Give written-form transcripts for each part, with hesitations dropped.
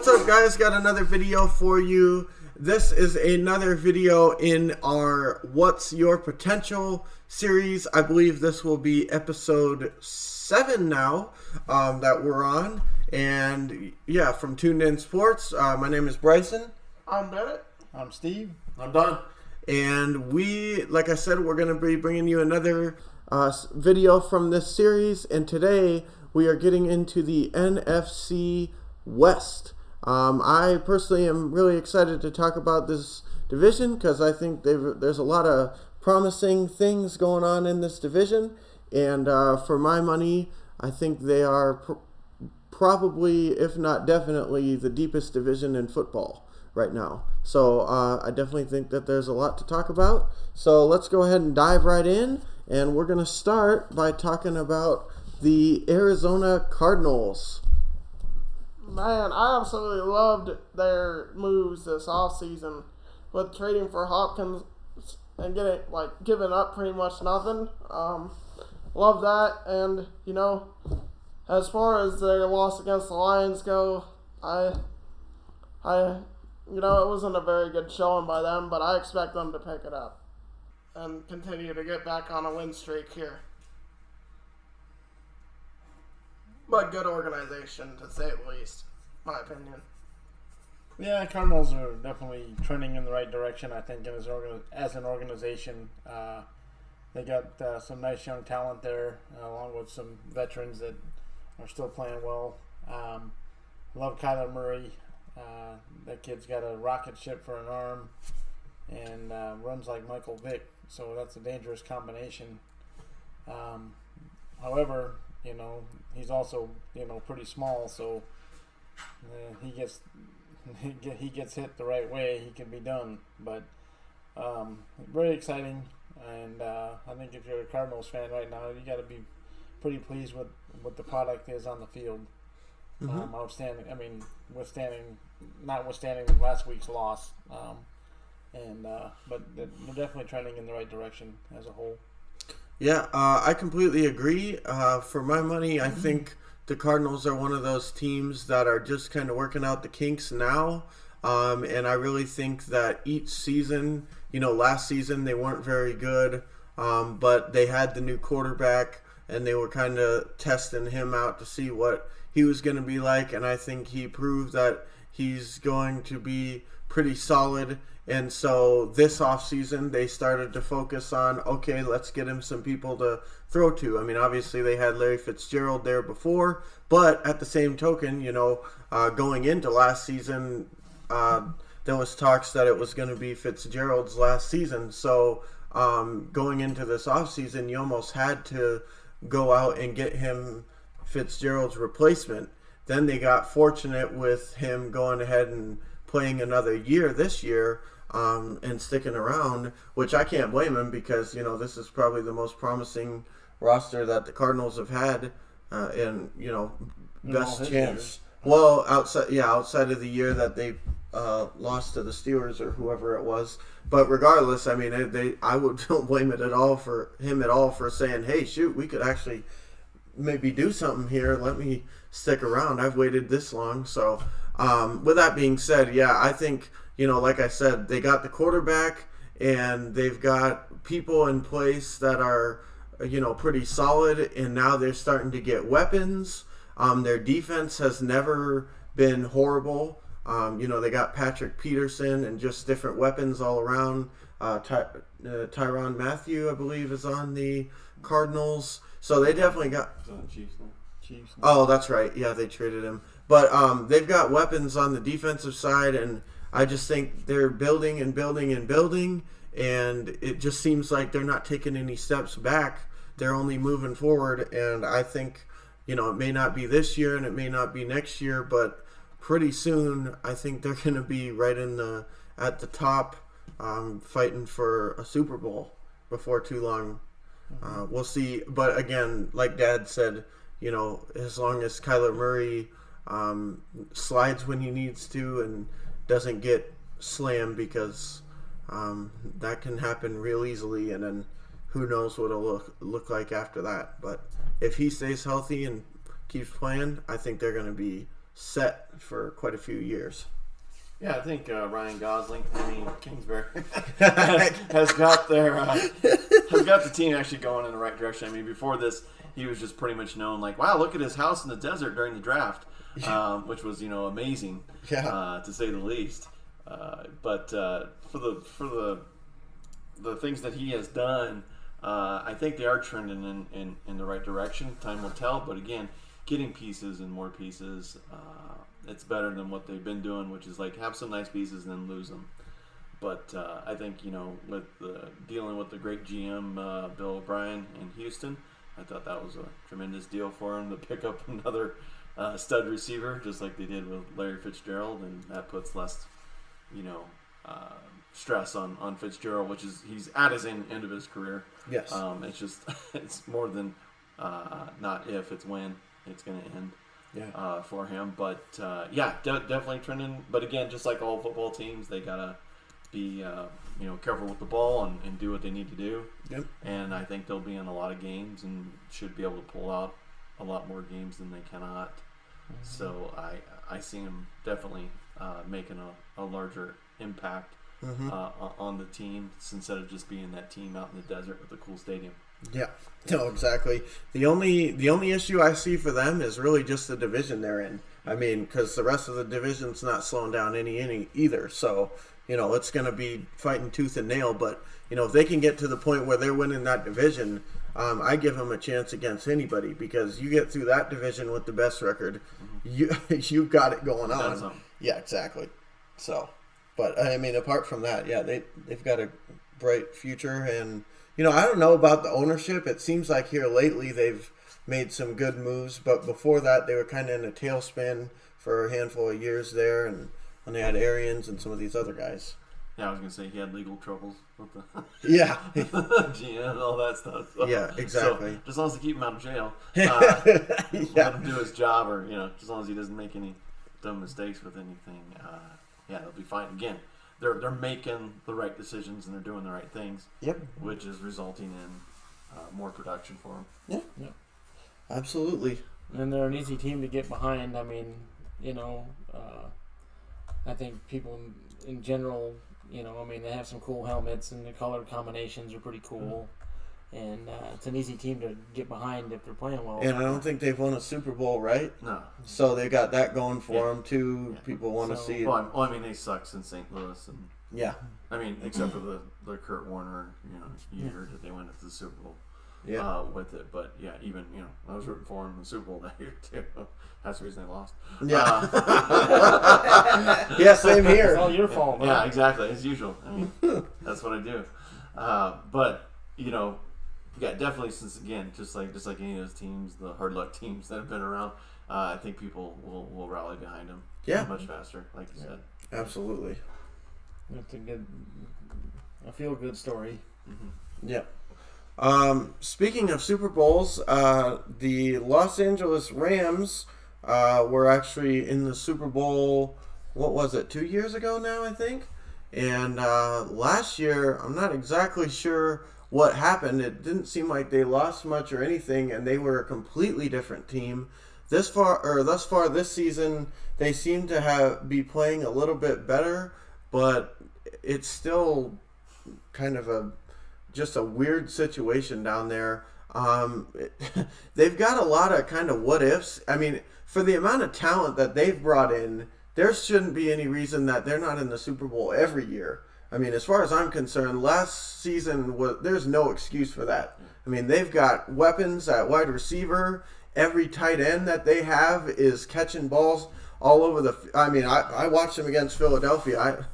What's up, guys? Got another video for you. This is another video in our What's Your Potential series. I believe this will be episode 7 now that we're on. And yeah, from DENT SPORTS, my name is Bryson. I'm Bennett. I'm Steve. I'm Don. And we, like I said, we're going to be bringing you another video from this series. And today we are getting into the NFC West. I personally am really excited to talk about this division because I think there's a lot of promising things going on in this division. And for my money, I think they are probably, if not definitely, the deepest division in football right now. So I definitely think that there's a lot to talk about. So let's go ahead and dive right in. And we're going to start by talking about the Arizona Cardinals. Man, I absolutely loved their moves this offseason with trading for Hopkins and giving up pretty much nothing. Love that. And, as far as their loss against the Lions go, it wasn't a very good showing by them, but I expect them to pick it up and continue to get back on a win streak here. But good organization, to say the least, my opinion. Yeah, Cardinals are definitely trending in the right direction, I think, as an organization. They got some nice young talent there, along with some veterans that are still playing well. Love Kyler Murray. That kid's got a rocket ship for an arm and runs like Michael Vick, so that's a dangerous combination. However, he's also, pretty small, so he gets hit the right way, he can be done. But very exciting, and I think if you're a Cardinals fan right now, you got to be pretty pleased with what the product is on the field. Mm-hmm. Outstanding. I mean, notwithstanding last week's loss, but they're definitely trending in the right direction as a whole. Yeah, I completely agree. For my money, I think the Cardinals are one of those teams that are just kind of working out the kinks now. And I really think that each season, last season they weren't very good, but they had the new quarterback and they were kind of testing him out to see what he was going to be like. And I think he proved that he's going to be pretty solid. And so this offseason, they started to focus on, okay, let's get him some people to throw to. I mean, obviously they had Larry Fitzgerald there before, but at the same token, going into last season, there was talks that it was going to be Fitzgerald's last season. So going into this offseason, you almost had to go out and get him Fitzgerald's replacement. Then they got fortunate with him going ahead and playing another year this year. And sticking around, which I can't blame him because, this is probably the most promising roster that the Cardinals have had, and, best chance. Well, outside of the year that they lost to the Steelers or whoever it was. But regardless, I mean, I don't blame it at all for him at all for saying, hey, shoot, we could actually maybe do something here. Let me stick around. I've waited this long. So, with that being said, yeah, I think, like I said, they got the quarterback and they've got people in place that are, pretty solid, and now they're starting to get weapons. Their defense has never been horrible. They got Patrick Peterson and just different weapons all around. Tyrann Mathieu, I believe, is on the Cardinals. So they definitely got... Chiefs. Oh, that's right. Yeah, they traded him. But they've got weapons on the defensive side, and I just think they're building and building and building, and it just seems like they're not taking any steps back. They're only moving forward, and I think, it may not be this year and it may not be next year, but pretty soon I think they're going to be right at the top, fighting for a Super Bowl before too long. We'll see. But again, like Dad said, as long as Kyler Murray slides when he needs to and doesn't get slammed, because that can happen real easily, and then who knows what it'll look like after that. But if he stays healthy and keeps playing, I think they're going to be set for quite a few years. Yeah, I think Ryan Gosling, Kingsbury, has got the team actually going in the right direction. I mean, before this, he was just pretty much known like, wow, look at his house in the desert during the draft, which was amazing, to say the least. But for the things that he has done, I think they are trending in the right direction. Time will tell, but again, getting pieces and more pieces. It's better than what they've been doing, which is like have some nice pieces and then lose them. But I think, with dealing with the great GM Bill O'Brien in Houston, I thought that was a tremendous deal for him to pick up another stud receiver, just like they did with Larry Fitzgerald, and that puts less, stress on Fitzgerald, which is he's at his end of his career. Yes. It's more than not if, it's when it's going to end. Yeah. For him, but definitely trending. But again, just like all football teams, they gotta be careful with the ball and do what they need to do. Yep. And I think they'll be in a lot of games and should be able to pull out a lot more games than they cannot. Mm-hmm. So I see them definitely making a larger impact on the team instead of just being that team out in the desert with a cool stadium. Yeah, no, exactly. The only issue I see for them is really just the division they're in. I mean, because the rest of the division's not slowing down any either. So, it's going to be fighting tooth and nail. But, if they can get to the point where they're winning that division, I give them a chance against anybody, because you get through that division with the best record, you got it going on. Yeah, exactly. So, but I mean, apart from that, yeah, they've got a bright future. And I don't know about the ownership. It seems like here lately they've made some good moves, but before that they were kind of in a tailspin for a handful of years there, and when they had Arians and some of these other guys. Yeah, I was going to say he had legal troubles with the GM and all that stuff. So, yeah, exactly. So, as long as they keep him out of jail, let him do his job, or as long as he doesn't make any dumb mistakes with anything, they'll be fine. Again, they're making the right decisions and they're doing the right things. Yep. Which is resulting in more production for them. Yeah. Yep. Absolutely. And they're an easy team to get behind. I mean, I think people in general, they have some cool helmets and the color combinations are pretty cool. And it's an easy team to get behind if they're playing well. And I don't think they've won a Super Bowl, right? No. So they got that going for them too. Yeah. People want to see it. Well, I mean, they suck since St. Louis, and I mean, except for the Kurt Warner, year that they went into the Super Bowl. With it, but even I was rooting for them in the Super Bowl that year too. That's the reason they lost. Yeah. Yeah, same here. It's all your fault. Yeah, exactly, as usual. I mean, that's what I do. But definitely, since again, just like any of those teams, the hard luck teams that have been around, I think people will rally behind them. Yeah, much faster, like you said. Absolutely. That's a feel good story. Mm-hmm. Yeah. Speaking of Super Bowls, the Los Angeles Rams were actually in the Super Bowl, what was it, 2 years ago now, I think? And last year, I'm not exactly sure what happened. It didn't seem like they lost much or anything, and they were a completely different team. Thus far this season, they seem to be playing a little bit better, but it's still kind of just a weird situation down there. They've got a lot of kind of what ifs. I mean, for the amount of talent that they've brought in, there shouldn't be any reason that they're not in the Super Bowl every year. I mean, as far as I'm concerned, last season there's no excuse for that. I mean, they've got weapons at wide receiver. Every tight end that they have is catching balls all over I watched them against Philadelphia.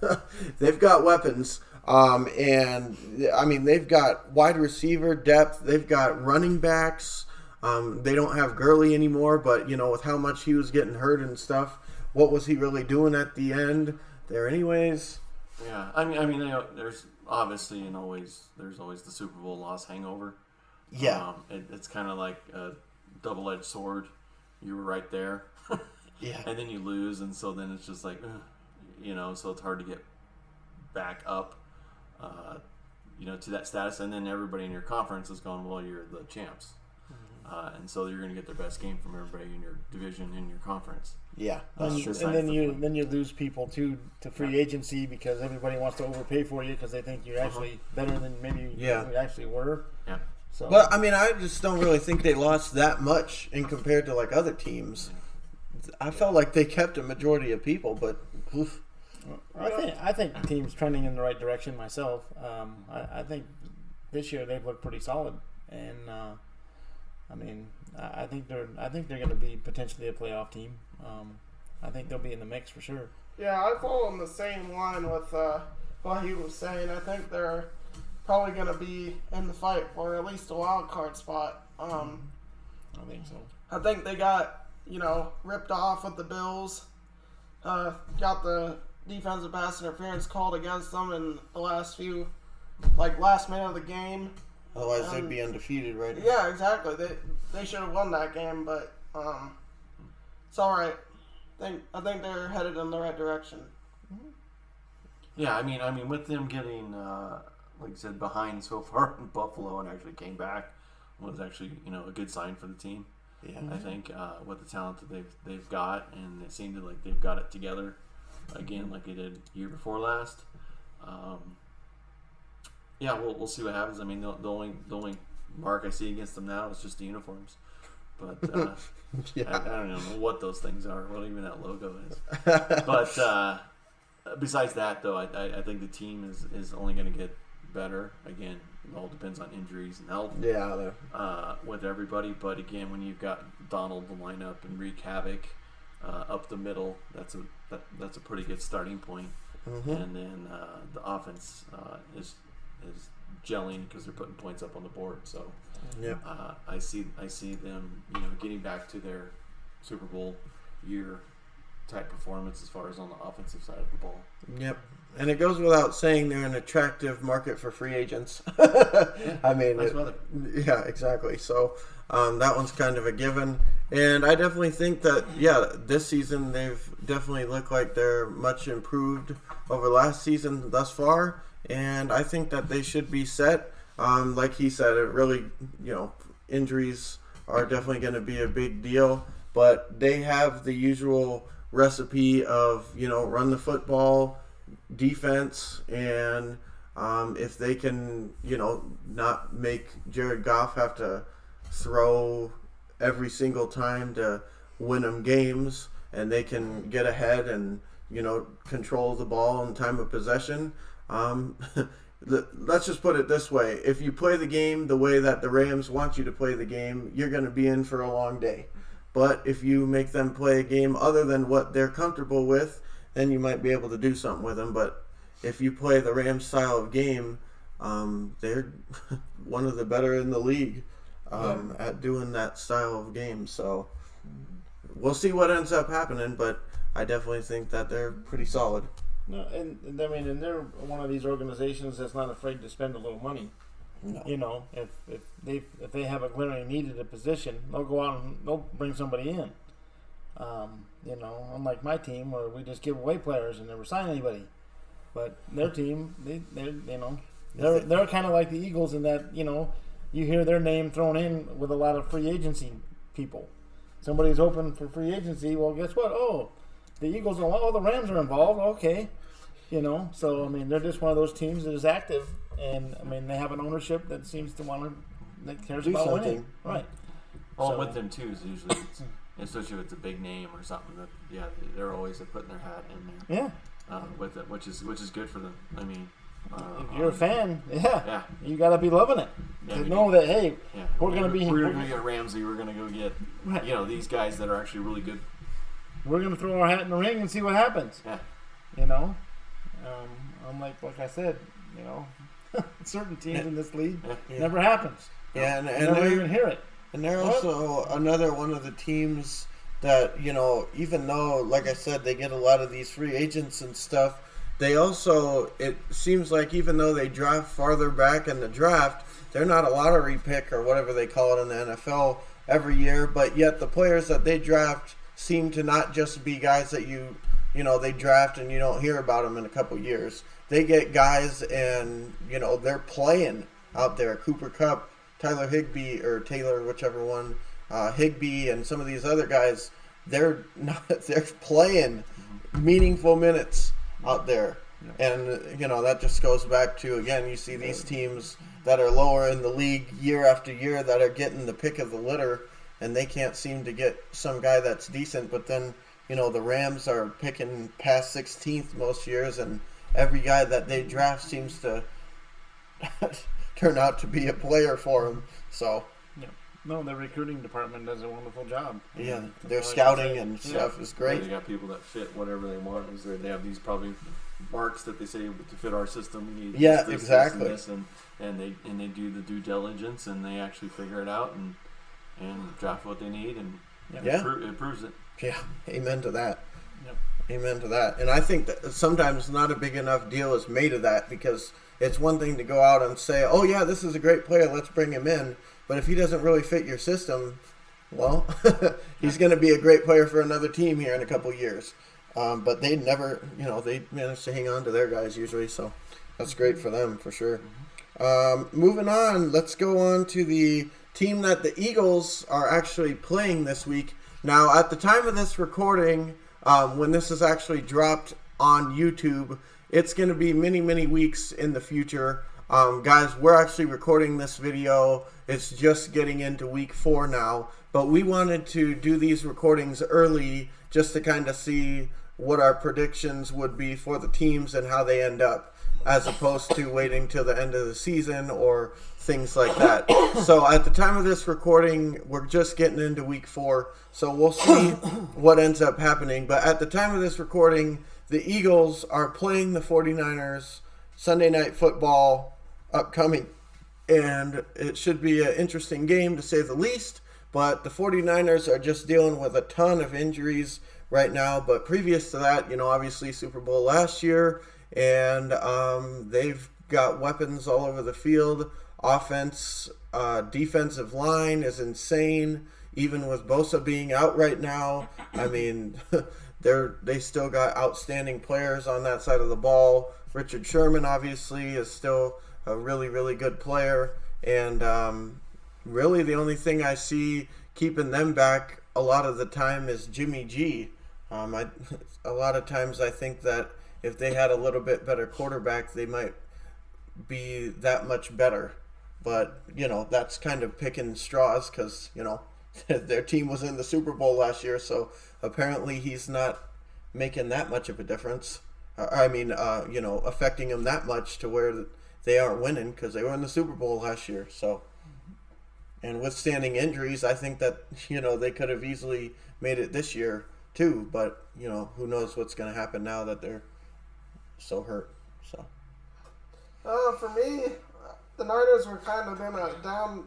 They've got weapons. And I mean, they've got wide receiver depth. They've got running backs. They don't have Gurley anymore, but with how much he was getting hurt and stuff, what was he really doing at the end there anyways? Yeah. I mean, there's obviously there's always the Super Bowl loss hangover. Yeah. It's kind of like a double-edged sword. You were right there. Yeah. And then you lose. And so then it's just like, so it's hard to get back up. To that status, and then everybody in your conference is going, well, you're the champs. and so you're going to get the best game from everybody in your division, in your conference. Yeah, and then you lose people too to free agency because everybody wants to overpay for you because they think you're actually better than maybe you actually were. Yeah. So, but I mean, I just don't really think they lost that much in compared to like other teams. I felt like they kept a majority of people, but oof. I think the team's trending in the right direction myself. I think this year they've looked pretty solid, and I think they're going to be potentially a playoff team. I think they'll be in the mix for sure. Yeah, I fall on the same line with what he was saying. I think they're probably going to be in the fight for at least a wild card spot. I think so. I think they got, ripped off with the Bills. Got the defensive pass interference called against them in the last minute of the game. Otherwise, they'd be undefeated right now. Yeah, exactly. They should have won that game, but it's all right. I think they're headed in the right direction. Yeah, I mean, with them getting, like you said, behind so far in Buffalo and actually came back was actually, a good sign for the team. Yeah, I think with the talent that they've got, and it seemed like they've got it together again, like they did year before last. Yeah, we'll see what happens. I mean, the only mark I see against them now is just the uniforms. But I don't know what those things are, what even that logo is. But besides that, though, I think the team is only going to get better. Again, it all depends on injuries and health. Yeah. With everybody. But again, when you've got Donald to line up and wreak havoc up the middle, that's a pretty good starting point. Mm-hmm. And then the offense is gelling because they're putting points up on the board. So I see them getting back to their Super Bowl year type performance as far as on the offensive side of the ball. Yep. And it goes without saying they're an attractive market for free agents. I mean, nice weather. Yeah, exactly. So that one's kind of a given. And I definitely think that, this season they've definitely looked like they're much improved over last season thus far. And I think that they should be set. Like he said, it really, injuries are definitely going to be a big deal. But they have the usual recipe of, run the football, defense, and if they can, not make Jared Goff have to throw every single time to win them games, and they can get ahead and, control the ball in time of possession. Let's just put it this way. If you play the game the way that the Rams want you to play the game, you're going to be in for a long day. But if you make them play a game other than what they're comfortable with, then you might be able to do something with them. But if you play the Rams style of game, they're one of the better in the league at doing that style of game. So we'll see what ends up happening, but I definitely think that they're pretty solid. No, and they're one of these organizations that's not afraid to spend a little money. No. If they have a glaring need at a position, they'll go out and they'll bring somebody in. Unlike my team where we just give away players and never sign anybody. But their team, they're kind of like the Eagles in that you hear their name thrown in with a lot of free agency people. Somebody's open for free agency. Well, guess what? Oh, the Eagles are. The Rams are involved. Okay, So they're just one of those teams that is active, and they have an ownership that seems to that cares about winning. Right. Well, with them too is usually, especially if it's a big name or something that they're always putting their hat in there. Yeah. With it, which is good for them. If you're a fan, you got to be loving it. To know that we're going to get Ramsey. We're going to go get these guys that are actually really good. We're going to throw our hat in the ring and see what happens. Yeah. Like I said, certain teams in this league never happens. Yeah, and never even hear it. And they're also another one of the teams that, even though, like I said, they get a lot of these free agents and stuff, they also, it seems like even though they draft farther back in the draft, they're not a lottery pick or whatever they call it in the NFL every year, but yet the players that they draft seem to not just be guys that they draft and you don't hear about them in a couple years. They get guys and, they're playing out there. Cooper Kupp, Tyler Higbee or Taylor, whichever one, Higbee and some of these other guys, they're playing meaningful minutes out there. And, that just goes back to, again, you see these teams that are lower in the league year after year that are getting the pick of the litter, and they can't seem to get some guy that's decent. But then, the Rams are picking past 16th most years, and every guy that they draft seems to turn out to be a player for them. So, no, the recruiting department does a wonderful job. Yeah, their scouting and stuff is great. They got people that fit whatever they want. They have these probably marks that they say to fit our system. We need this, exactly. This, and they do the due diligence, and they actually figure it out and draft what they need, and it proves it. Yeah, amen to that. Yep. Amen to that. And I think that sometimes not a big enough deal is made of that, because it's one thing to go out and say, oh yeah, this is a great player, let's bring him in. But if he doesn't really fit your system, well, he's going to be a great player for another team here in a couple years. But they never, they manage to hang on to their guys usually, so that's great for them for sure. Moving on, let's go on to the team that the Eagles are actually playing this week. Now, at the time of this recording, when this is actually dropped on YouTube, it's going to be many, many weeks in the future. Guys, we're actually recording this video. It's just getting into week 4 now, but we wanted to do these recordings early just to kind of see what our predictions would be for the teams and how they end up, as opposed to waiting till the end of the season or things like that. So at the time of this recording, we're just getting into week 4, so we'll see what ends up happening. But at the time of this recording, the Eagles are playing the 49ers Sunday Night Football upcoming, and it should be an interesting game to say the least. But the 49ers are just dealing with a ton of injuries right now. But previous to that, obviously Super Bowl last year, and they've got weapons all over the field. Offense, defensive line is insane, even with Bosa being out right now. I mean, they still got outstanding players on that side of the ball. Richard Sherman obviously is still a really, really good player, and really the only thing I see keeping them back a lot of the time is Jimmy G. A lot of times I think that if they had a little bit better quarterback, they might be that much better. But, that's kind of picking straws because, their team was in the Super Bowl last year, so apparently he's not making that much of a difference. Affecting them that much to where they aren't winning, because they were in the Super Bowl last year. So, and withstanding injuries, I think that, they could have easily made it this year too. But, who knows what's going to happen now that they're so hurt. So, for me, the Niners were kind of in a down,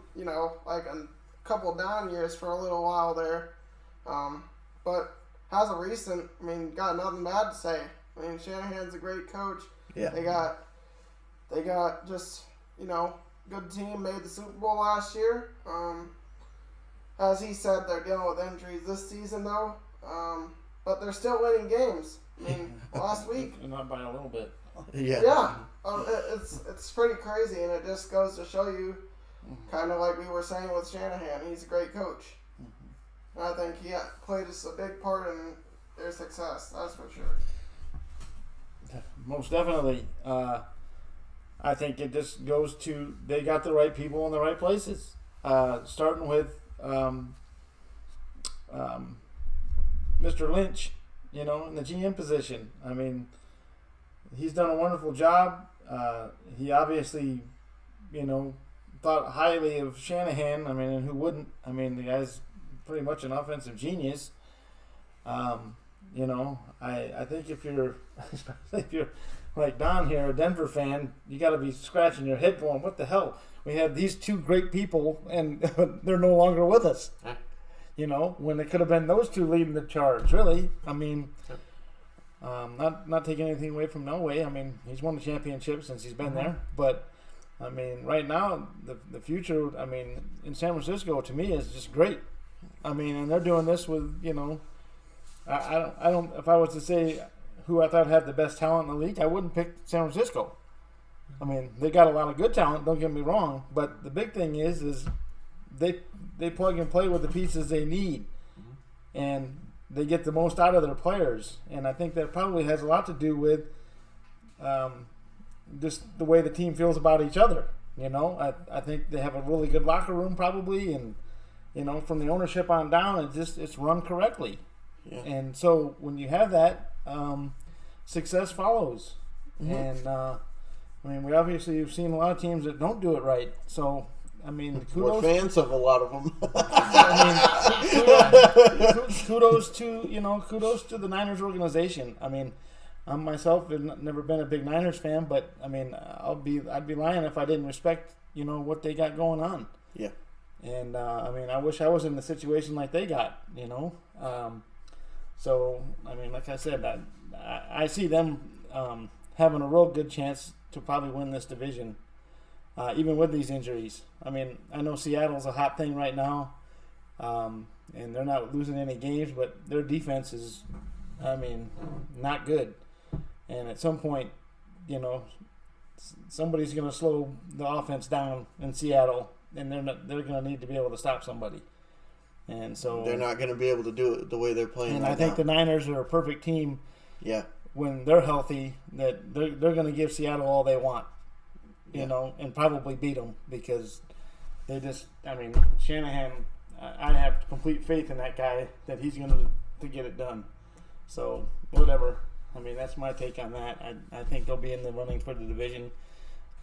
like a couple down years for a little while there. But as of recent, got nothing bad to say. Shanahan's a great coach. Yeah. They got just, good team, made the Super Bowl last year. As he said, they're dealing with injuries this season though. But they're still winning games. Last week. Not by a little bit. Yeah. Yeah. It's pretty crazy, and it just goes to show you, kind of like we were saying with Shanahan, he's a great coach. And I think he played a big part in their success, that's for sure. Most definitely. I think it just goes to they got the right people in the right places. Starting with Mr. Lynch, in the GM position. He's done a wonderful job. He obviously, thought highly of Shanahan. And who wouldn't? The guy's pretty much an offensive genius. I think if you're like Don here, a Denver fan, you got to be scratching your head going, what the hell? We have these two great people, and they're no longer with us. When it could have been those two leading the charge, really. Not taking anything away from No Way. He's won the championship since he's been there. But, right now, the future, in San Francisco, to me, is just great. And they're doing this with, I don't. If I was to say who I thought had the best talent in the league, I wouldn't pick San Francisco. I mean, they got a lot of good talent. Don't get me wrong, but the big thing is they plug and play with the pieces they need, and they get the most out of their players. And I think that probably has a lot to do with just the way the team feels about each other. You know, I think they have a really good locker room probably, and you know, from the ownership on down, it's run correctly. Yeah. And so when you have that, success follows. And I mean, we obviously have seen a lot of teams that don't do it right. So I mean, kudos. We're fans of a lot of them. I mean, kudos to the Niners organization. I mean, I myself have never been a big Niners fan, but I mean, I'd be lying if I didn't respect, you know, what they got going on. Yeah. And I mean, I wish I was in the situation like they got, you know. So I mean, like I said, I see them having a real good chance to probably win this division, even with these injuries. I mean, I know Seattle's a hot thing right now, and they're not losing any games, but their defense is, I mean, not good. And at some point, you know, somebody's going to slow the offense down in Seattle, and they're going to need to be able to stop somebody. And so they're not going to be able to do it the way they're playing. And right I think now. the Niners are a perfect team. Yeah. When they're healthy, that they're going to give Seattle all they want, you know, and probably beat them because they just. I mean, Shanahan. I have complete faith in that guy that he's going to get it done. So whatever. I mean, that's my take on that. I think they'll be in the running for the division,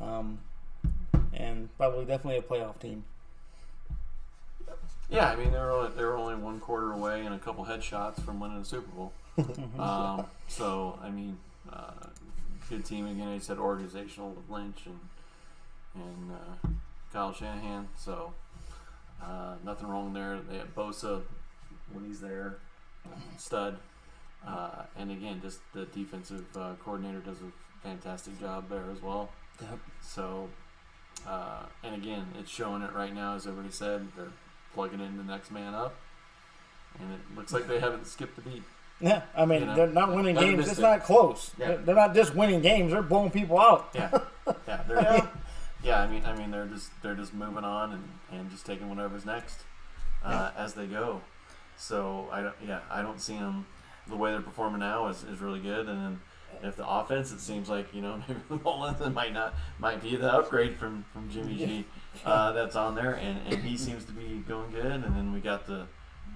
and probably definitely a playoff team. Yeah, I mean they were only one quarter away and a couple headshots from winning the Super Bowl. So I mean, good team again. I said organizational with Lynch and Kyle Shanahan. So nothing wrong there. They have Bosa when he's there, stud. And again, just the defensive coordinator does a fantastic job there as well. Yep. So, and again, it's showing it right now, as everybody said. They're plugging in the next man up, and it looks like they haven't skipped a beat. Yeah, I mean, they're not winning games. It's not close. Yeah. They're not just winning games. They're blowing people out. Yeah, yeah. Yeah, I mean, they're just moving on and just taking whatever's next as they go. So I don't see them. The way they're performing now is really good, and then if the offense, it seems like, you know, maybe Mullins might be the upgrade from Jimmy G that's on there, and he seems to be going good. And then we got the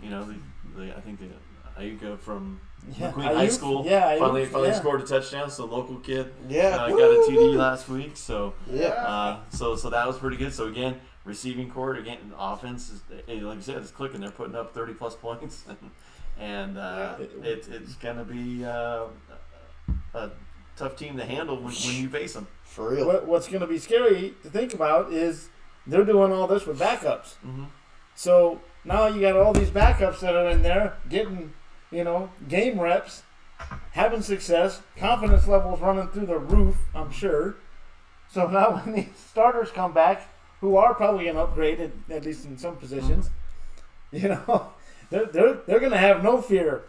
I think the Ayuka from McQueen High School finally scored a touchdown. So local kid got a TD last week. So so that was pretty good. So again, receiving core, again, the offense is, like you said, it's clicking. They're putting up 30+ points. And it's going to be a tough team to handle when you face them. For real. What's going to be scary to think about is they're doing all this with backups. Mm-hmm. So now you got all these backups that are in there getting, you know, game reps, having success, confidence levels running through the roof, I'm sure. So now when these starters come back, who are probably an upgrade, at least in some positions, you know, they're going to have no fear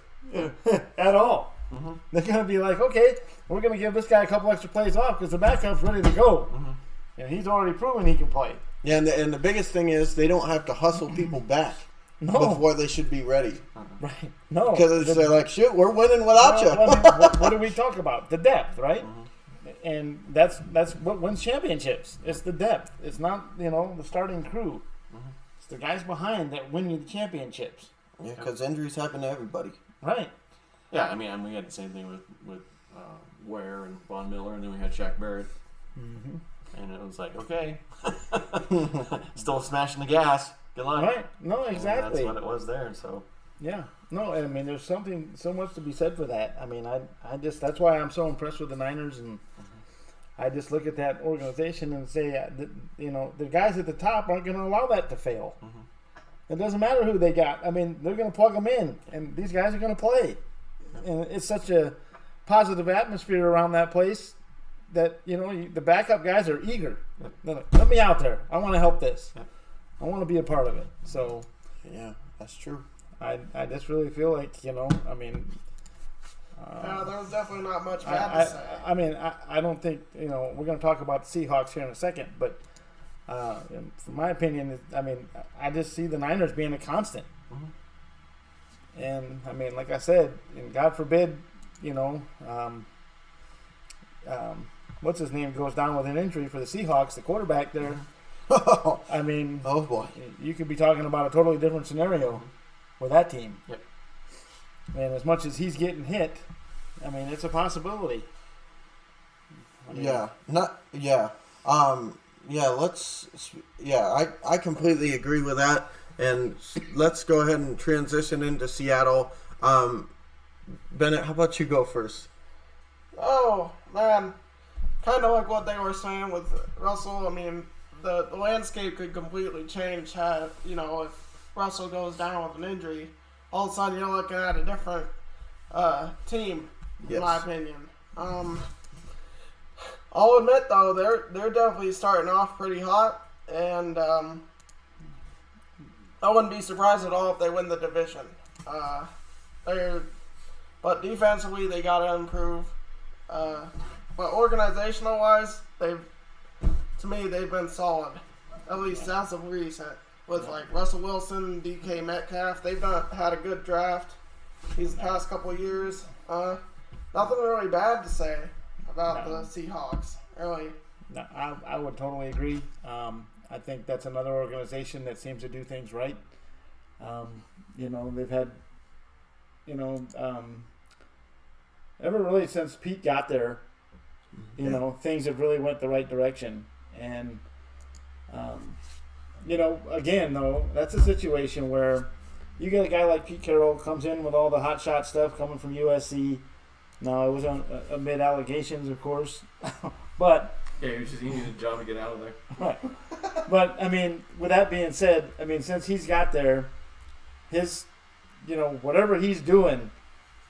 at all. Mm-hmm. They're going to be like, okay, we're going to give this guy a couple extra plays off because the backup's ready to go. Mm-hmm. And he's already proven he can play. Yeah, and the biggest thing is they don't have to hustle people back before they should be ready. Right. No. Because they're like, shoot, we're winning without you. What do we talk about? The depth, right? Mm-hmm. And that's what wins championships. It's the depth. It's not, you know, the starting crew. Mm-hmm. It's the guys behind that win you the championships. Yeah, because injuries happen to everybody. Right. Yeah, I mean, we had the same thing with Ware and Von Miller, and then we had Shaq Barrett. Mm-hmm. And it was like, okay, still smashing the gas. Good luck. Right. No, exactly. And that's what it was there. So yeah. No, I mean, there's so much to be said for that. I mean, I just, that's why I'm so impressed with the Niners, and I just look at that organization and say, you know, the guys at the top aren't going to allow that to fail. Mm-hmm. It doesn't matter who they got. I mean, they're going to plug them in, and these guys are going to play. And it's such a positive atmosphere around that place that, you know, the backup guys are eager. They're like, let me out there. I want to help this. I want to be a part of it. So, yeah, that's true. I just really feel like, you know, I mean, There's definitely not much bad to say. I mean, I don't think, we're going to talk about the Seahawks here in a second, but from my opinion, I mean, I just see the Niners being a constant. Mm-hmm. And, I mean, like I said, and God forbid, what's his name goes down with an injury for the Seahawks, the quarterback there. I mean, oh boy, you could be talking about a totally different scenario with that team. Yep. And as much as he's getting hit, I mean, it's a possibility. I completely agree with that. And let's go ahead and transition into Seattle. Bennett, how about you go first? Oh, man. Kind of like what they were saying with Russell. I mean, the landscape could completely change if Russell goes down with an injury. All of a sudden, you're looking at a different team, in my opinion. I'll admit, though, they're definitely starting off pretty hot, and I wouldn't be surprised at all if they win the division. But defensively, they got to improve. But organizational-wise, they've been solid, at least as of recent. With Russell Wilson, DK Metcalf, they've had a good draft these past couple of years. Nothing really bad to say about the Seahawks, really. No, I would totally agree. I think that's another organization that seems to do things right. They've had, ever really since Pete got there, things have really went the right direction. And, again, though, that's a situation where you get a guy like Pete Carroll comes in with all the hot shot stuff coming from USC. No, it was amid allegations, of course. But yeah, he needed a job to get out of there. Right. But, I mean, with that being said, I mean, since he's got there, his, whatever he's doing,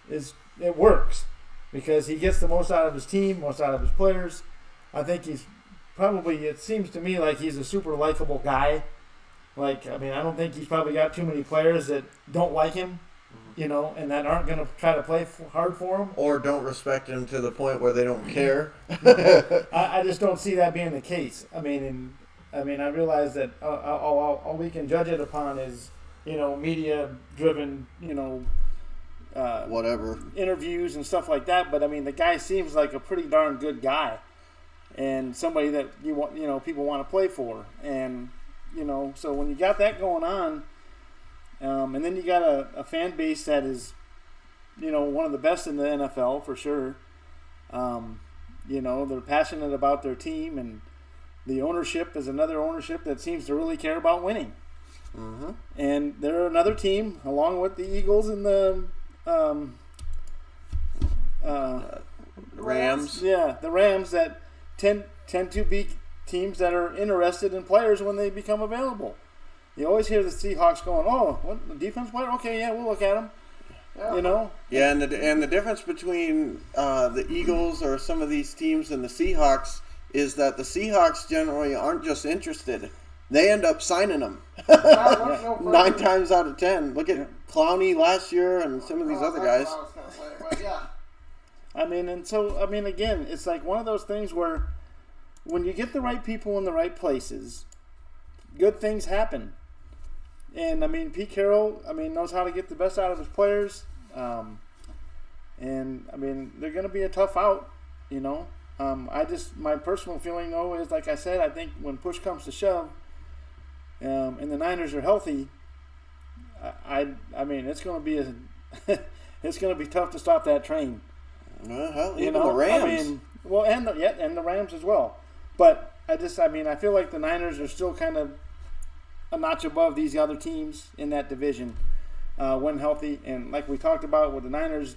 it works. Because he gets the most out of his team, most out of his players. I think he's probably, it seems to me like he's a super likable guy. I don't think he's probably got too many players that don't like him, and that aren't going to try to play hard for him. Or don't respect him to the point where they don't care. I just don't see that being the case. I realize that all we can judge it upon is, media-driven, whatever interviews and stuff like that. But, the guy seems like a pretty darn good guy and somebody that people want to play for. And, so when you got that going on, and then you got a fan base that is, one of the best in the NFL for sure. They're passionate about their team, and the ownership is another ownership that seems to really care about winning. Mm-hmm. And they're another team, along with the Eagles and the Rams. Yeah, the Rams that tend to be teams that are interested in players when they become available. You always hear the Seahawks going, "Oh, what, the defense player? Okay, yeah, we'll look at him." Yeah. Yeah, and the difference between the Eagles or some of these teams and the Seahawks is that the Seahawks generally aren't just interested; they end up signing them. 9 times out of 10. Look at Clowney last year and some of these other guys. Again, it's like one of those things where when you get the right people in the right places, good things happen. And, Pete Carroll, knows how to get the best out of his players. They're going to be a tough out, my personal feeling, though, is, like I said, I think when push comes to shove, and the Niners are healthy, it's going to be it's going to be tough to stop that train. Even the Rams. And the Rams as well. But I feel like the Niners are still kind of a notch above these other teams in that division when healthy. And like we talked about with the Niners,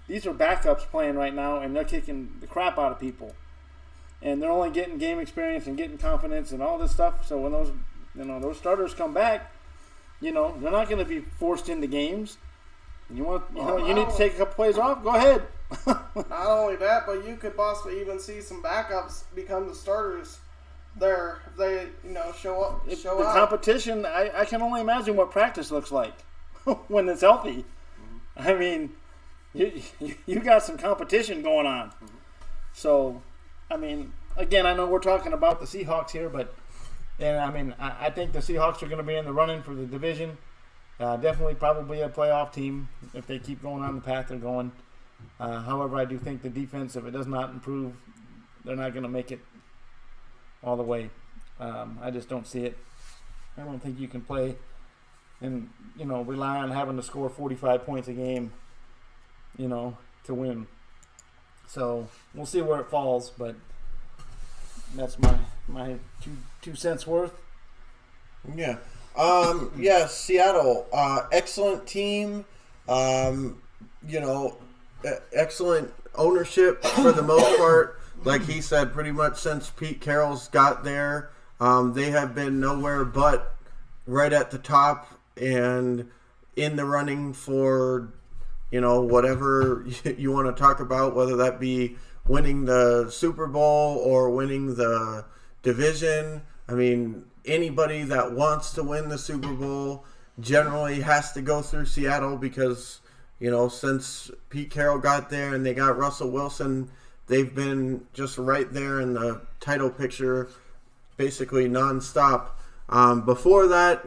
these are backups playing right now, and they're kicking the crap out of people. And they're only getting game experience and getting confidence and all this stuff. So when those starters come back, they're not going to be forced into games. You need to take a couple plays off. Go ahead. Not only that, but you could possibly even see some backups become the starters there if they, show up. The competition, I can only imagine what practice looks like when it's healthy. you got some competition going on. So, I mean, again, I know we're talking about the Seahawks here, but I think the Seahawks are going to be in the running for the division. Definitely probably a playoff team if they keep going on the path they're going. However, I do think the defense, if it does not improve, they're not going to make it all the way. I just don't see it. I don't think you can play and, rely on having to score 45 points a game, to win. So we'll see where it falls, but that's my two cents worth. Yeah. Seattle, excellent team. Excellent ownership for the most part. Like he said, pretty much since Pete Carroll's got there, they have been nowhere but right at the top and in the running for, whatever you want to talk about, whether that be winning the Super Bowl or winning the division. I mean, anybody that wants to win the Super Bowl generally has to go through Seattle because, since Pete Carroll got there and they got Russell Wilson, they've been just right there in the title picture, basically nonstop. Before that,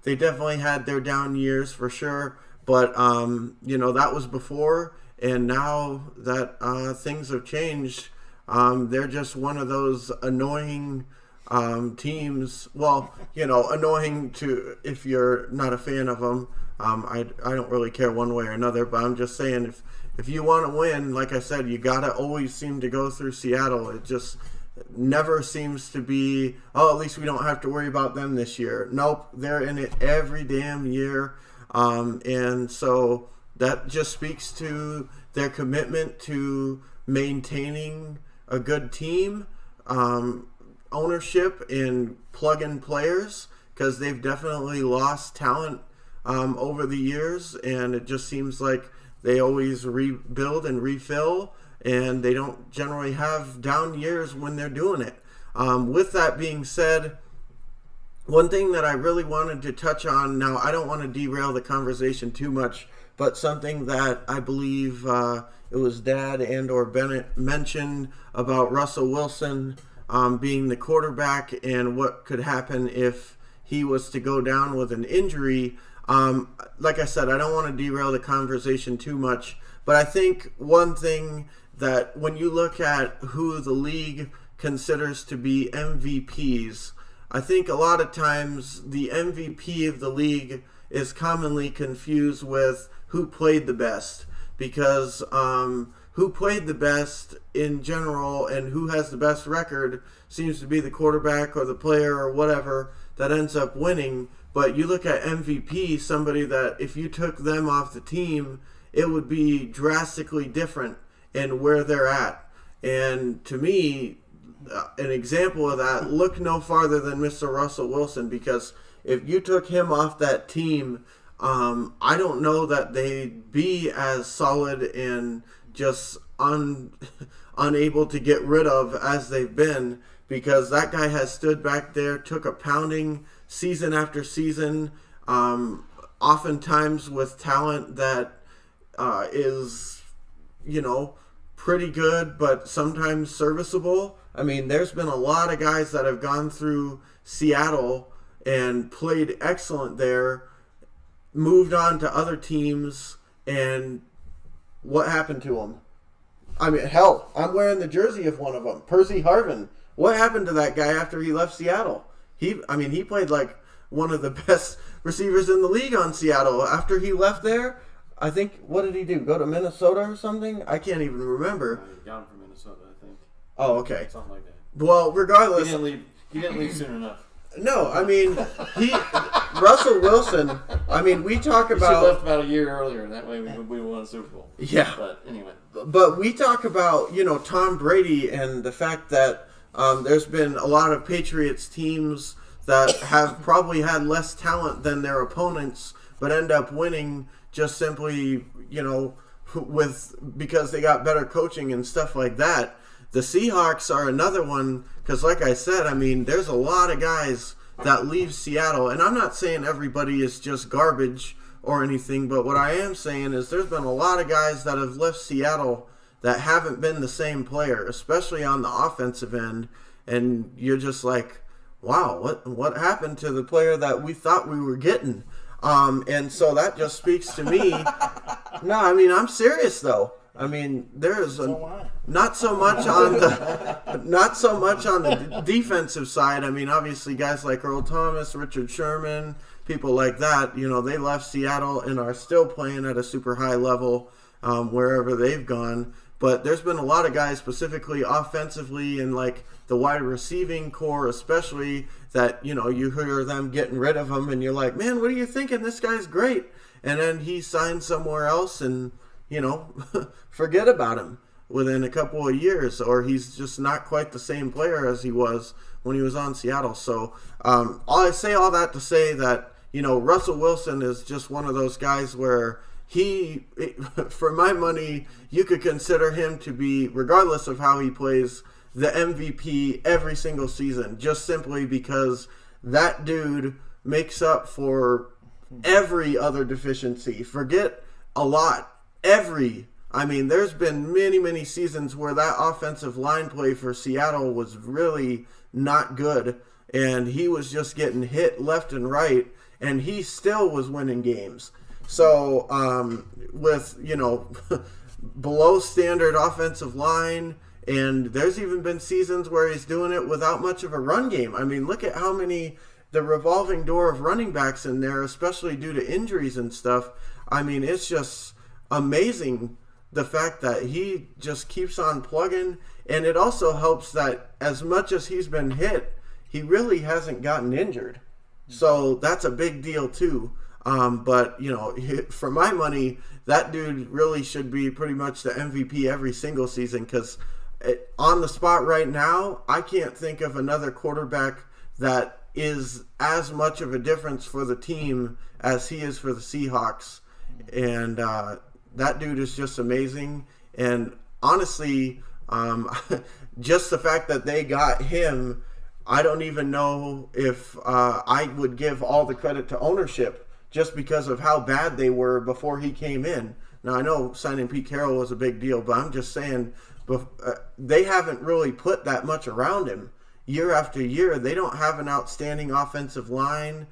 they definitely had their down years for sure, but that was before, and now that things have changed, they're just one of those annoying teams. Well, annoying to if you're not a fan of them. I don't really care one way or another, but I'm just saying if you want to win, like I said, you gotta always seem to go through Seattle. It just never seems to be, at least we don't have to worry about them this year. Nope, they're in it every damn year. And so that just speaks to their commitment to maintaining a good team, ownership, and plug-in players, because they've definitely lost talent over the years, and it just seems like they always rebuild and refill, and they don't generally have down years when they're doing it. With that being said, one thing that I really wanted to touch on, now I don't want to derail the conversation too much, but something that I believe it was Dad and or Bennett mentioned about Russell Wilson being the quarterback and what could happen if he was to go down with an injury. Like I said, I don't want to derail the conversation too much, but I think one thing that when you look at who the league considers to be MVPs, I think a lot of times the MVP of the league is commonly confused with who played the best, because who played the best in general and who has the best record seems to be the quarterback or the player or whatever that ends up winning. But you look at MVP, somebody that if you took them off the team, it would be drastically different in where they're at. And to me, an example of that, look no farther than Mr. Russell Wilson, because if you took him off that team, I don't know that they'd be as solid and just unable to get rid of as they've been, because that guy has stood back there, took a pounding season after season, oftentimes with talent that is, pretty good, but sometimes serviceable. I mean, there's been a lot of guys that have gone through Seattle and played excellent there, moved on to other teams, and what happened to them? I mean, hell, I'm wearing the jersey of one of them, Percy Harvin. What happened to that guy after he left Seattle? He played like one of the best receivers in the league on Seattle. After he left there, I think, what did he do? Go to Minnesota or something? I can't even remember. He got him from Minnesota, I think. Oh, okay. Something like that. Well, regardless, He didn't leave soon enough. No, I mean, Russell Wilson. I mean, we talk about. He should have left about a year earlier. That way we won a Super Bowl. Yeah. But anyway. But we talk about Tom Brady and the fact that there's been a lot of Patriots teams that have probably had less talent than their opponents, but end up winning just simply because they got better coaching and stuff like that. The Seahawks are another one, because like I said, I mean, there's a lot of guys that leave Seattle, and I'm not saying everybody is just garbage or anything, but what I am saying is there's been a lot of guys that have left Seattle that haven't been the same player, especially on the offensive end, and you're just like, wow, what happened to the player that we thought we were getting? And so that just speaks to me. No, I mean, I'm serious though. I mean, there's not so much on the defensive side. I mean, obviously guys like Earl Thomas, Richard Sherman, people like that, they left Seattle and are still playing at a super high level wherever they've gone. But there's been a lot of guys specifically offensively and like the wide receiving core especially that, you hear them getting rid of him and you're like, man, what are you thinking? This guy's great. And then he signed somewhere else and, forget about him within a couple of years, or he's just not quite the same player as he was when he was on Seattle. So I say all that to say that, Russell Wilson is just one of those guys where for my money, you could consider him to be, regardless of how he plays, the MVP every single season, just simply because that dude makes up for every other deficiency. Forget a lot. There's been many, many seasons where that offensive line play for Seattle was really not good, and he was just getting hit left and right, and he still was winning games. So with, below standard offensive line, and there's even been seasons where he's doing it without much of a run game. I mean, look at how many, the revolving door of running backs in there, especially due to injuries and stuff. I mean, it's just amazing the fact that he just keeps on plugging, and it also helps that as much as he's been hit, he really hasn't gotten injured. So that's a big deal too. But, for my money, that dude really should be pretty much the MVP every single season, because on the spot right now, I can't think of another quarterback that is as much of a difference for the team as he is for the Seahawks. And that dude is just amazing. And honestly, just the fact that they got him, I don't even know if I would give all the credit to ownership just because of how bad they were before he came in. Now, I know signing Pete Carroll was a big deal, but I'm just saying they haven't really put that much around him. Year after year, they don't have an outstanding offensive line.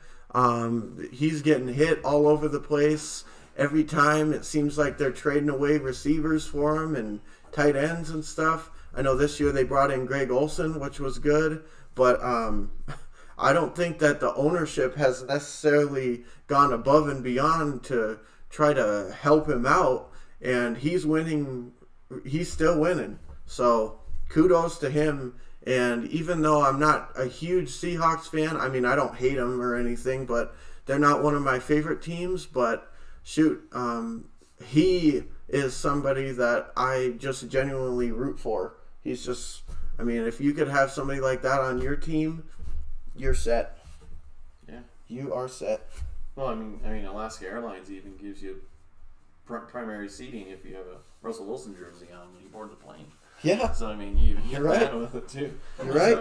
He's getting hit all over the place. Every time it seems like they're trading away receivers for him and tight ends and stuff. I know this year they brought in Greg Olsen, which was good, but I don't think that the ownership has necessarily gone above and beyond to try to help him out, and he's winning. He's still winning. So kudos to him. And even though I'm not a huge Seahawks fan, I mean, I don't hate them or anything, but they're not one of my favorite teams. But shoot, he is somebody that I just genuinely root for. He's just, if you could have somebody like that on your team, you're set. Yeah. You are set. Well, Alaska Airlines even gives you primary seating if you have a Russell Wilson jersey on when you board the plane. Yeah. So, you You're right. with it too. You're right.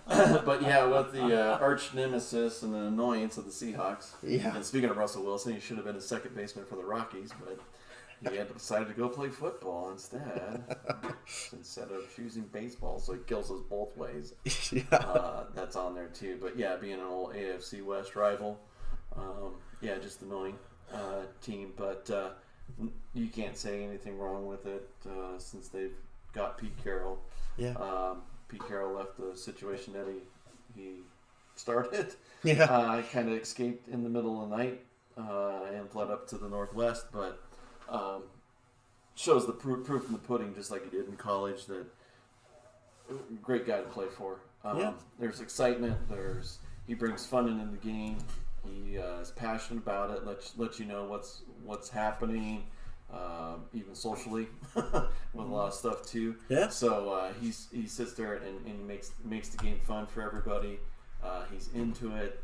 So, but yeah, with the arch nemesis and the annoyance of the Seahawks. Yeah. And speaking of Russell Wilson, he should have been a second baseman for the Rockies, but he had decided to go play football instead of choosing baseball. So he kills us both ways. Yeah. That's on there too. But yeah, being an old AFC West rival, just annoying team. But you can't say anything wrong with it since they've got Pete Carroll. Yeah. Pete Carroll left the situation that he started. Yeah. Kind of escaped in the middle of the night and fled up to the Northwest, but shows the proof in the pudding, just like he did in college. That great guy to play for. There's excitement. He brings fun into the game. He is passionate about it. Let you know what's happening. Even socially, with a lot of stuff too. Yeah. So he sits there and he makes the game fun for everybody. He's into it.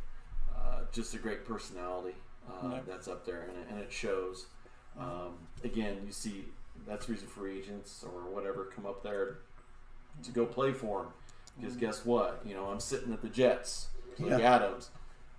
Just a great personality that's up there, and it shows. Again, you see that's reason for agents or whatever come up there to go play for him. Because guess what? I'm sitting at the Jets, like Adams.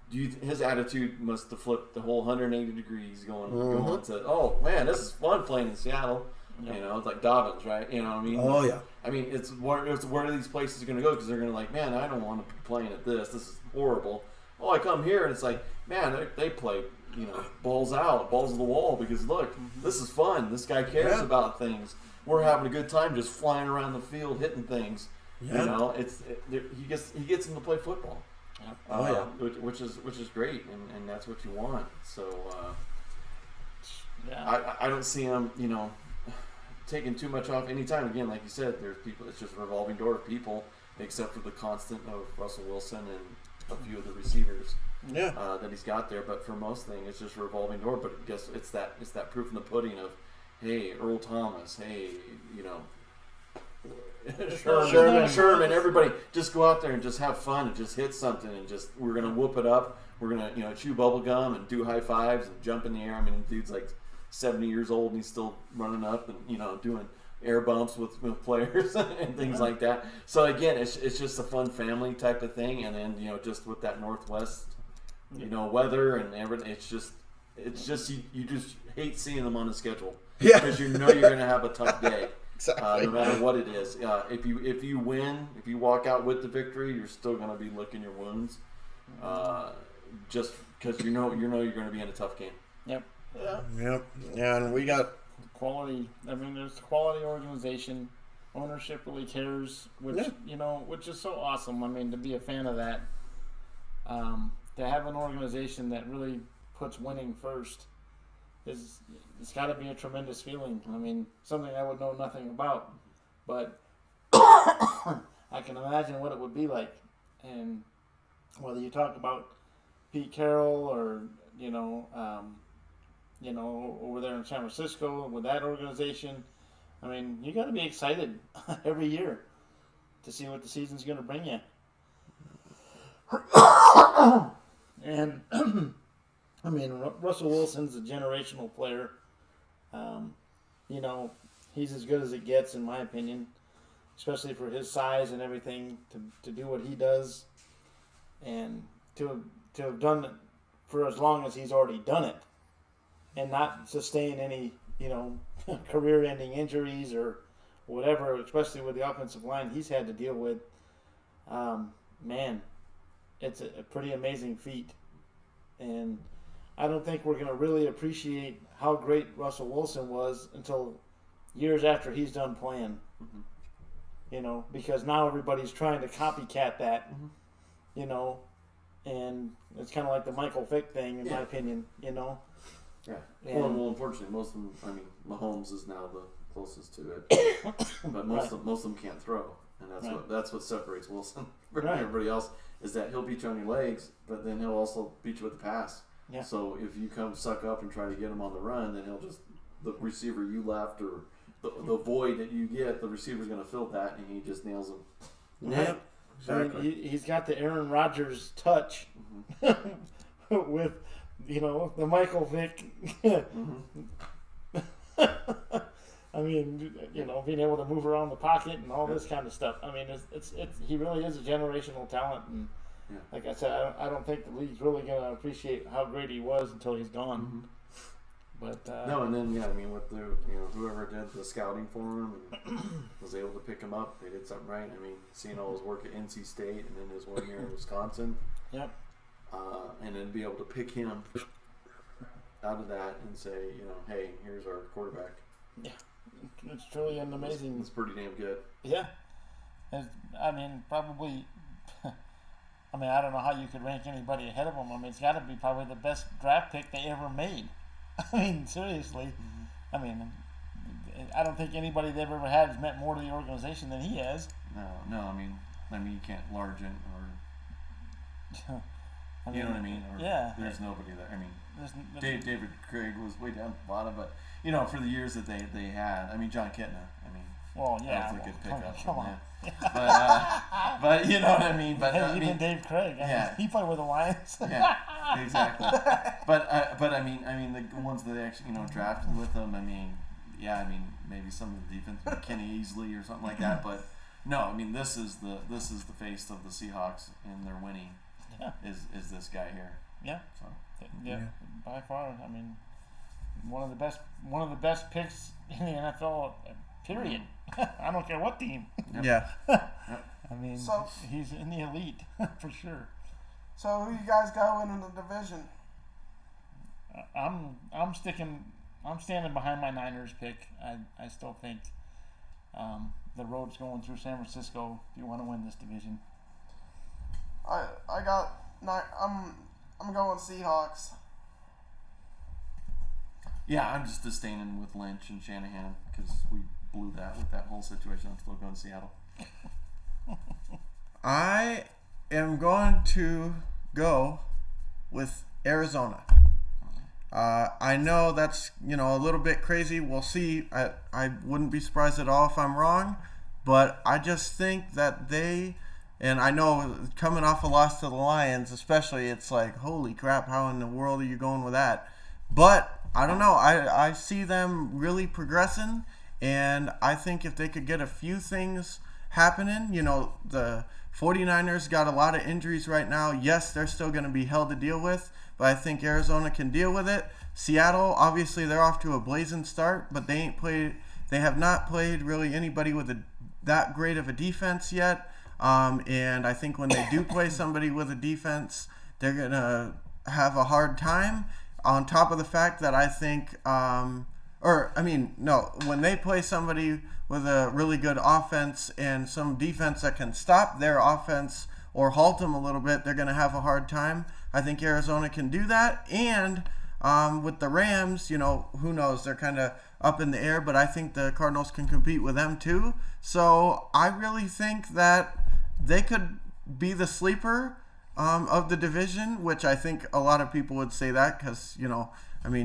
his attitude must have flipped the whole 180 degrees going to, oh man, this is fun playing in Seattle. Yep. You know, it's like Dobbins, right? You know what I mean? Oh, yeah. I mean, where are these places going to go? Because they're going to like, man, I don't want to be playing at this. This is horrible. Oh, I come here and it's like, man, they play, you know, balls out, balls to the wall because look, this is fun. This guy cares about things. We're having a good time just flying around the field hitting things. Yeah. You know, he gets them to play football. Yeah. Which is great, and that's what you want. So I don't see him, you know, taking too much off anytime. Again, like you said, there's people. It's just a revolving door of people, except for the constant of Russell Wilson and a few of the receivers that he's got there. But for most things, it's just a revolving door. But I guess it's that proof in the pudding of, hey, Earl Thomas, hey, you know, Sherman, everybody, just go out there and just have fun and just hit something and just we're gonna whoop it up. We're gonna, you know, chew bubble gum and do high fives and jump in the air. I mean, the dude's like 70 years old and he's still running up and, you know, doing air bumps with players and things like that. So again, it's just a fun family type of thing. And then, you know, just with that Northwest, you know, weather and everything, it's just you just hate seeing them on the schedule because you know you're gonna have a tough day. Exactly. No matter what it is, if you win, if you walk out with the victory, you're still going to be licking your wounds, just because you know you're going to be in a tough game. Yep. Yeah, and we got quality. I mean, there's quality organization. Ownership really cares, which is so awesome. I mean, to be a fan of that, to have an organization that really puts winning first. It's got to be a tremendous feeling. I mean, something I would know nothing about, but I can imagine what it would be like. And whether you talk about Pete Carroll or over there in San Francisco with that organization, I mean, you got to be excited every year to see what the season's going to bring you. And I mean, Russell Wilson's a generational player. You know, he's as good as it gets, in my opinion, especially for his size and everything, to do what he does, and to have done it for as long as he's already done it, and not sustain any, you know, career-ending injuries or whatever, especially with the offensive line he's had to deal with. Man, it's a pretty amazing feat, and I don't think we're going to really appreciate how great Russell Wilson was until years after he's done playing. Mm-hmm. You know, because now everybody's trying to copycat that, you know, and it's kind of like the Michael Vick thing, in my opinion, you know. Yeah. Well, unfortunately, most of them, I mean, Mahomes is now the closest to it. But most of them can't throw. And that's what separates Wilson from everybody else, is that he'll beat you on your legs, but then he'll also beat you with the pass. Yeah. So if you come suck up and try to get him on the run, then the receiver you left or the void that you get, the receiver's going to fill that, and he just nails him. Yeah, exactly. I mean, he's got the Aaron Rodgers touch with, you know, the Michael Vick. I mean, you know, being able to move around the pocket and all this kind of stuff. I mean, it's he really is a generational talent, and like I said, I don't think the league's really going to appreciate how great he was until he's gone. Mm-hmm. But no, and then I mean, with the whoever did the scouting for him and was able to pick him up, they did something right. I mean, seeing all his work at NC State and then his 1 year in Wisconsin, and then be able to pick him out of that and say, you know, hey, here's our quarterback. Yeah, it's truly an amazing. It's pretty damn good. Yeah, I mean, probably. I mean, I don't know how you could rank anybody ahead of him. I mean, it's got to be probably the best draft pick they ever made. I mean, seriously. Mm-hmm. I mean, I don't think anybody they've ever had has meant more to the organization than he has. No. I mean, you can't large it or. You know what I mean? Or there's nobody there. I mean, David Craig was way down at the bottom, but you know, for the years that they had, I mean, John Kitna. I mean, that was a good pickup. Come on. But you know what I mean. But even Dave Craig. He played with the Lions. Yeah, exactly. But I mean the ones that they actually drafted with them. I mean, maybe some of the defense, Kenny Easley or something like that. But no, I mean this is the face of the Seahawks, and they're winning. is this guy here. Yeah. So Yeah. By far. I mean, one of the best picks in the NFL. Period. I don't care what team. Yep. Yeah. I mean, So- he's in the elite for sure. So who you guys got winning the division? I'm standing behind my Niners pick. I still think the road's going through San Francisco if you want to win this division. I'm going Seahawks. yeah, I'm just disdaining with Lynch and Shanahan because we blew that with that whole situation. I'm still going to Seattle. I am going to go with Arizona. I know that's a little bit crazy. We'll see. I wouldn't be surprised at all if I'm wrong, but I just think that and I know coming off a loss to the Lions, especially, it's like, holy crap, how in the world are you going with that? But I don't know. I see them really progressing, and I think if they could get a few things happening, the 49ers got a lot of injuries right now. Yes, they're still going to be hell to deal with, but I think Arizona can deal with it. Seattle, obviously, they're off to a blazing start, but they have not played really anybody with that great of a defense yet. And I think when they do play somebody with a defense, they're going to have a hard time. On top of the fact that I think, when they play somebody with a really good offense and some defense that can stop their offense or halt them a little bit, they're going to have a hard time. I think Arizona can do that. And with the Rams, who knows? They're kind of up in the air, but I think the Cardinals can compete with them too. So I really think that they could be the sleeper of the division, which I think a lot of people would say that because,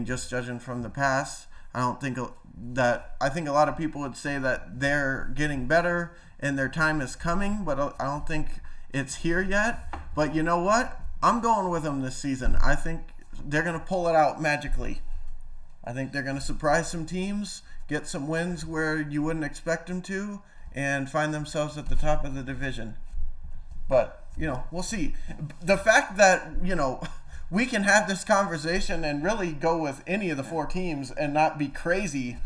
just judging from the past, I think a lot of people would say that they're getting better and their time is coming, but I don't think it's here yet. But you know what? I'm going with them this season. I think they're going to pull it out magically. I think they're going to surprise some teams, get some wins where you wouldn't expect them to, and find themselves at the top of the division. But, we'll see. The fact that, we can have this conversation and really go with any of the four teams and not be crazy.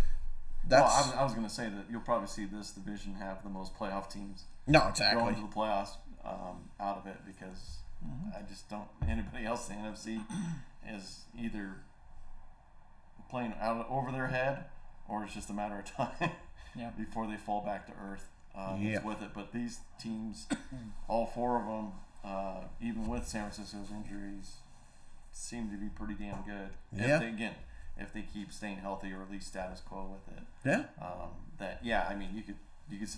I was going to say that you'll probably see this division have the most playoff teams. No, exactly. Going to the playoffs out of it because I just don't. Anybody else in the NFC is either playing out over their head or it's just a matter of time before they fall back to earth with it. But these teams, all four of them, even with San Francisco's injuries, seem to be pretty damn good. Yeah. If they keep staying healthy or at least status quo with it. Yeah. You could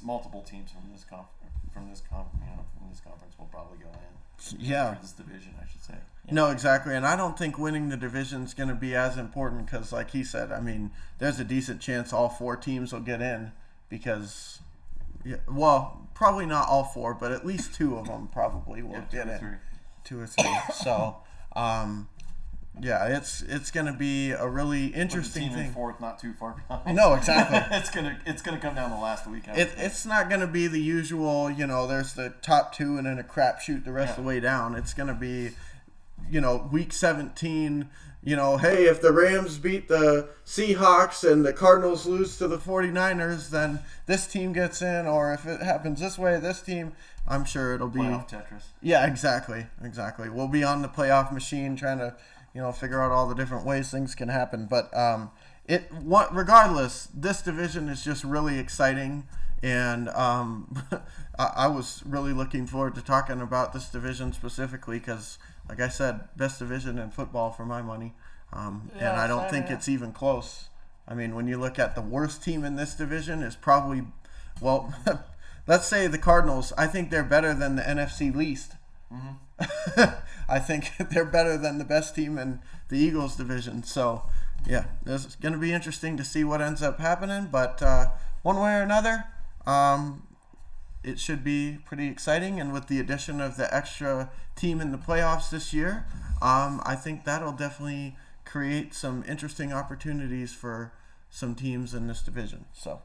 multiple teams from this conference will probably go in. Yeah. For this division, I should say. No, exactly. And I don't think winning the division is going to be as important because, like he said, there's a decent chance all four teams will get in because, probably not all four, but at least two of them probably will get in. 2 or 3. So, it's going to be a really interesting thing. In fourth, not too far behind. No, exactly. it's gonna come down the last week. It's not going to be the usual. There's the top 2 and then a crapshoot the rest of the way down. It's going to be, week 17. Hey, if the Rams beat the Seahawks and the Cardinals lose to the 49ers, then this team gets in. Or if it happens this way, this team. I'm sure it'll be playoff Tetris. Yeah, exactly. We'll be on the playoff machine trying to, figure out all the different ways things can happen. But regardless, this division is just really exciting, and I was really looking forward to talking about this division specifically because, like I said, best division in football for my money, and I don't think it's even close. When you look at the worst team in this division is probably, let's say the Cardinals. I think they're better than the NFC least. Mm-hmm. I think they're better than the best team in the Eagles division. So, it's going to be interesting to see what ends up happening. But one way or another, it should be pretty exciting. And with the addition of the extra team in the playoffs this year, I think that'll definitely create some interesting opportunities for some teams in this division. So,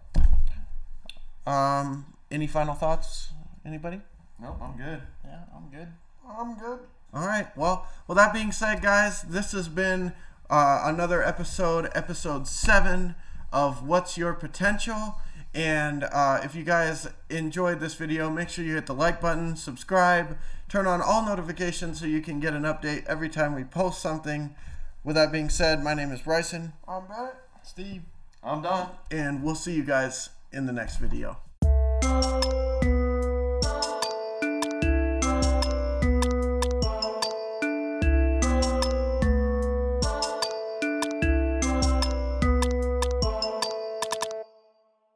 any final thoughts? Anybody? Nope, I'm good. Yeah, I'm good. I'm good. All right. Well, that being said, guys, this has been another episode 7 of What's Your Potential. And if you guys enjoyed this video, make sure you hit the like button, subscribe, turn on all notifications so you can get an update every time we post something. With that being said, my name is Bryson. I'm Bennett. Steve. I'm done. And we'll see you guys in the next video.